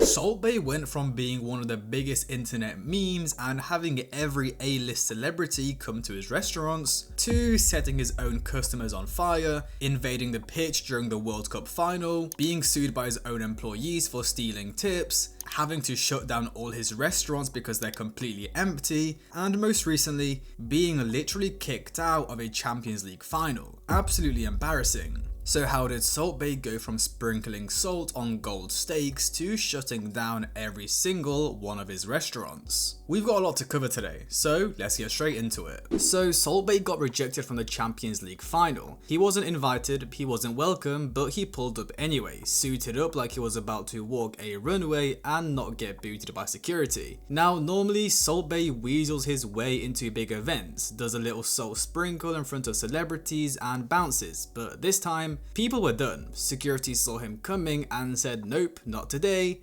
Salt Bae went from being one of the biggest internet memes and having every A-list celebrity come to his restaurants, to setting his own customers on fire, invading the pitch during the World Cup final, being sued by his own employees for stealing tips, having to shut down all his restaurants because they're completely empty, and most recently, being literally kicked out of a Champions League final. Absolutely embarrassing. So how did Salt Bae go from sprinkling salt on gold steaks to shutting down every single one of his restaurants? We've got a lot to cover today, so let's get straight into it. So Salt Bae got rejected from the Champions League final. He wasn't invited, he wasn't welcome, but he pulled up anyway, suited up like he was about to walk a runway and not get booted by security. Now normally Salt Bae weasels his way into big events, does a little salt sprinkle in front of celebrities and bounces, but this time people were done. Security saw him coming and said, nope, not today.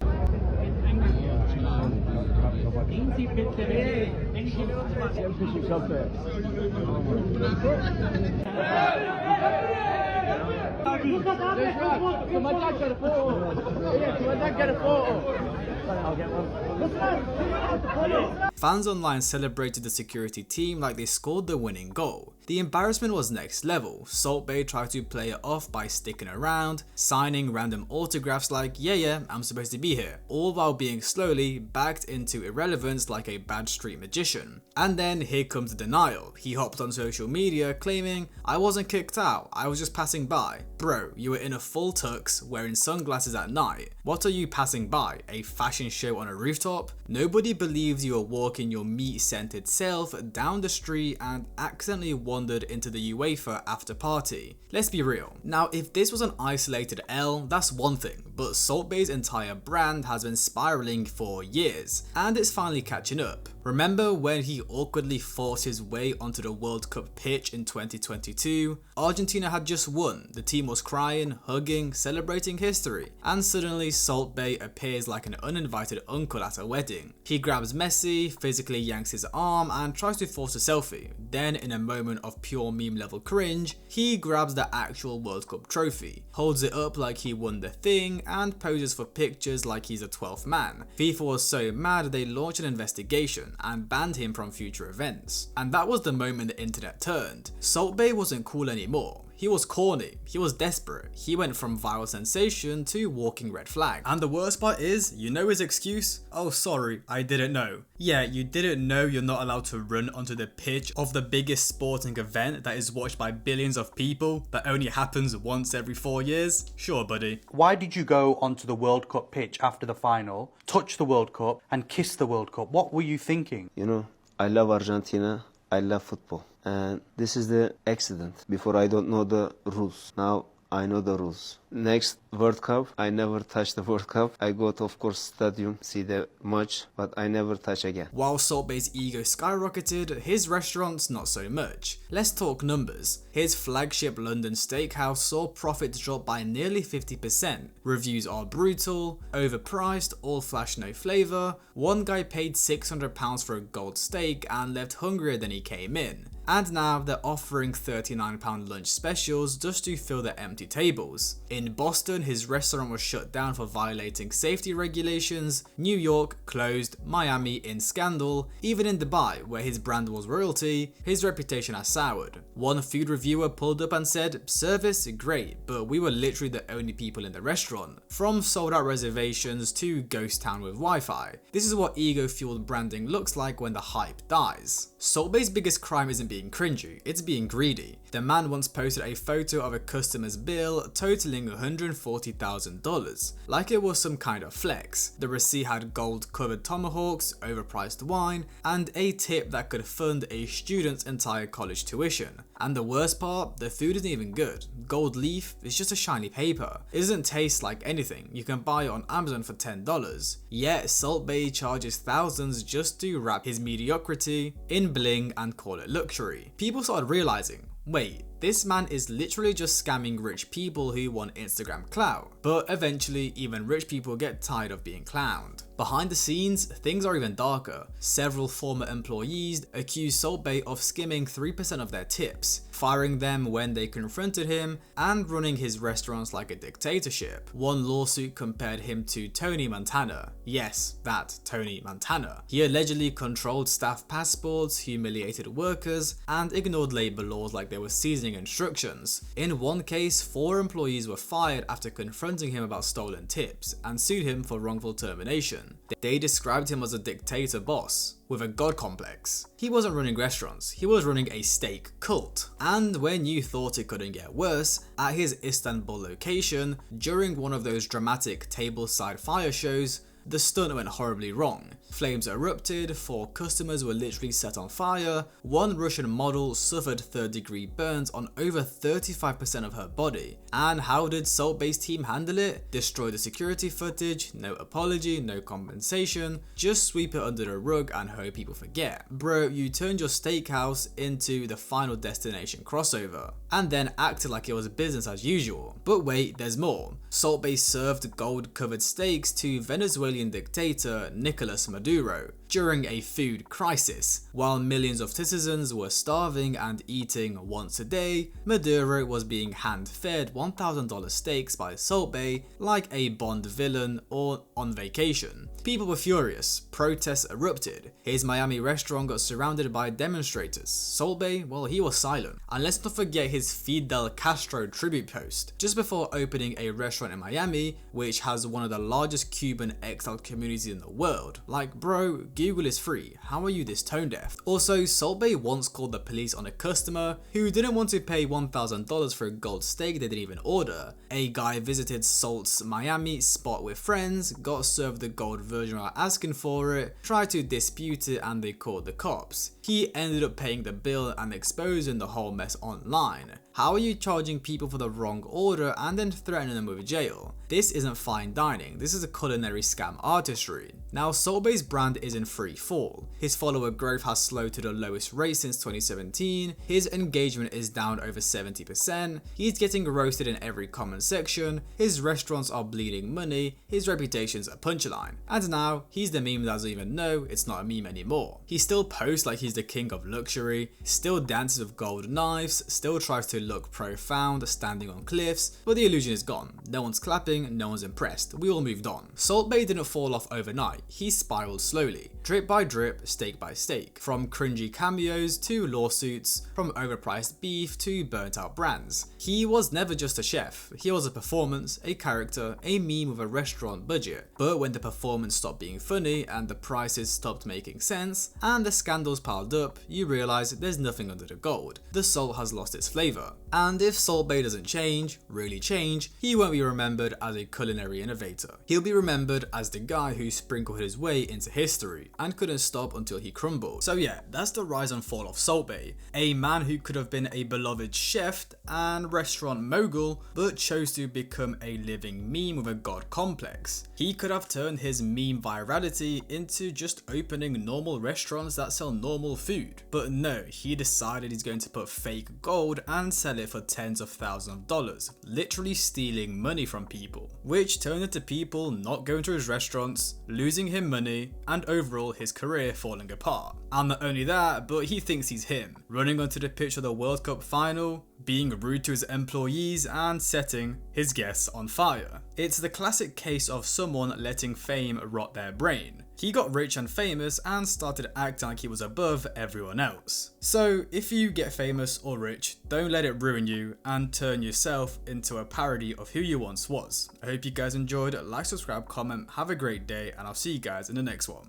Fans online celebrated the security team like they scored the winning goal. The embarrassment was next level. Salt Bae tried to play it off by sticking around, signing random autographs like, yeah, I'm supposed to be here, all while being slowly backed into irrelevance like a bad street magician. And then here comes the denial. He hopped on social media claiming, I wasn't kicked out, I was just passing by. Bro, you were in a full tux, wearing sunglasses at night. What are you passing by? A fashion show on a rooftop? Nobody believes you were walking your meat-scented self down the street and accidentally wandered into the UEFA after party. Let's be real. Now, if this was an isolated L, that's one thing, but Salt Bae's entire brand has been spiraling for years, and it's finally catching up. Remember when he awkwardly forced his way onto the World Cup pitch in 2022? Argentina had just won, the team was crying, hugging, celebrating history, and suddenly Salt Bae appears like an uninvited uncle at a wedding. He grabs Messi, physically yanks his arm and tries to force a selfie. Then in a moment of pure meme level cringe, he grabs the actual World Cup trophy, holds it up like he won the thing, and poses for pictures like he's a 12th man. FIFA was so mad they launched an investigation and banned him from future events. And that was the moment the internet turned. Salt Bae wasn't cool anymore. He was corny, he was desperate, he went from viral sensation to walking red flag. And the worst part is, you know his excuse? Oh sorry, I didn't know. Yeah, you didn't know you're not allowed to run onto the pitch of the biggest sporting event that is watched by billions of people that only happens once every 4 years? Sure buddy. Why did you go onto the World Cup pitch after the final, touch the World Cup and kiss the World Cup? What were you thinking? You know, I love Argentina, I love football. And this is the accident. Before I don't know the rules. Now I know the rules. Next World Cup, I never touch the World Cup. I go to, of course, stadium, see the match, but I never touch again. While Salt Bae's ego skyrocketed, his restaurants not so much. Let's talk numbers. His flagship London steakhouse saw profits drop by nearly 50%. Reviews are brutal, overpriced, all flash no flavour. One guy paid £600 for a gold steak and left hungrier than he came in. And now they're offering £39 lunch specials just to fill the empty tables. In Boston, his restaurant was shut down for violating safety regulations, New York closed, Miami in scandal, even in Dubai, where his brand was royalty, his reputation has soured. One food reviewer pulled up and said, service great, but we were literally the only people in the restaurant. From sold out reservations to ghost town with Wi-Fi. This is what ego-fueled branding looks like when the hype dies. Salt Bae's biggest crime isn't being cringy, it's being greedy. The man once posted a photo of a customer's bill totaling $140,000, like it was some kind of flex. The receipt had gold covered tomahawks, overpriced wine, and a tip that could fund a student's entire college tuition. And the worst part, the food isn't even good. Gold leaf is just a shiny paper. It doesn't taste like anything. You can buy it on Amazon for $10. Yet Salt Bae charges thousands just to wrap his mediocrity in bling and call it luxury. People started realizing, wait, this man is literally just scamming rich people who want Instagram clout. But eventually, even rich people get tired of being clowned. Behind the scenes, things are even darker. Several former employees accused Salt Bae of skimming 3% of their tips, firing them when they confronted him, and running his restaurants like a dictatorship. One lawsuit compared him to Tony Montana. Yes, that Tony Montana. He allegedly controlled staff passports, humiliated workers, and ignored labor laws like they were seasoning instructions. In one case, 4 employees were fired after confronting him about stolen tips and sued him for wrongful termination. They described him as a dictator boss with a god complex. He wasn't running restaurants, he was running a steak cult. And when you thought it couldn't get worse, at his Istanbul location, during one of those dramatic tableside fire shows, the stunt went horribly wrong. Flames erupted, 4 customers were literally set on fire, one Russian model suffered 3rd-degree burns on over 35% of her body. And how did Salt Bae's team handle it? Destroy the security footage, no apology, no compensation, just sweep it under the rug and hope people forget. Bro, you turned your steakhouse into the Final Destination crossover, and then acted like it was business as usual. But wait, there's more. Salt Bae served gold-covered steaks to Venezuelan dictator Nicolas Maduro during a food crisis. While millions of citizens were starving and eating once a day, Maduro was being hand-fed $1,000 steaks by Salt Bae like a Bond villain or on vacation. People were furious, protests erupted, his Miami restaurant got surrounded by demonstrators. Salt Bae, well, he was silent. And let's not forget his Fidel Castro tribute post just before opening a restaurant in Miami, which has one of the largest Cuban exiled communities in the world. Like, bro, Google is free, how are you this tone deaf? Also, Salt Bae once called the police on a customer who didn't want to pay $1,000 for a gold steak they didn't even order. A guy visited Salt's Miami spot with friends, got served the gold version while asking for it, tried to dispute it, and they called the cops. He ended up paying the bill and exposing the whole mess online. How are you charging people for the wrong order and then threatening them with jail? This isn't fine dining, this is a culinary scam artistry. Now, Salt Bae's brand is in free fall. His follower growth has slowed to the lowest rate since 2017, his engagement is down over 70%, he's getting roasted in every comment section, his restaurants are bleeding money, his reputation's a punchline. And now, he's the meme that doesn't even know it's not a meme anymore. He still posts like he's the king of luxury, still dances with gold knives, still tries to look profound standing on cliffs, but the illusion is gone. No one's clapping, no one's impressed, we all moved on. Salt Bae didn't fall off overnight, he spiraled slowly, drip by drip, steak by steak, from cringy cameos to lawsuits, from overpriced beef to burnt out brands. He was never just a chef, he was a performance, a character, a meme with a restaurant budget. But when the performance stopped being funny and the prices stopped making sense and the scandals piled up, you realize there's nothing under the gold. The salt has lost its flavor. And if Salt Bae doesn't change, really change, he won't be remembered as a culinary innovator. He'll be remembered as the guy who sprinkled his way into history and couldn't stop until he crumbled. So yeah, that's the rise and fall of Salt Bae, a man who could have been a beloved chef and restaurant mogul, but chose to become a living meme with a god complex. He could have turned his meme virality into just opening normal restaurants that sell normal food. But no, he decided he's going to put fake gold and sell it for tens of thousands of dollars, literally stealing money from people, which turned into people not going to his restaurants, losing him money, and overall his career falling apart. And not only that, but he thinks he's him, running onto the pitch of the World Cup final, being rude to his employees and setting his guests on fire. It's the classic case of someone letting fame rot their brain. He got rich and famous and started acting like he was above everyone else. So if you get famous or rich, don't let it ruin you and turn yourself into a parody of who you once was. I hope you guys enjoyed. Like, subscribe, comment, have a great day, and I'll see you guys in the next one.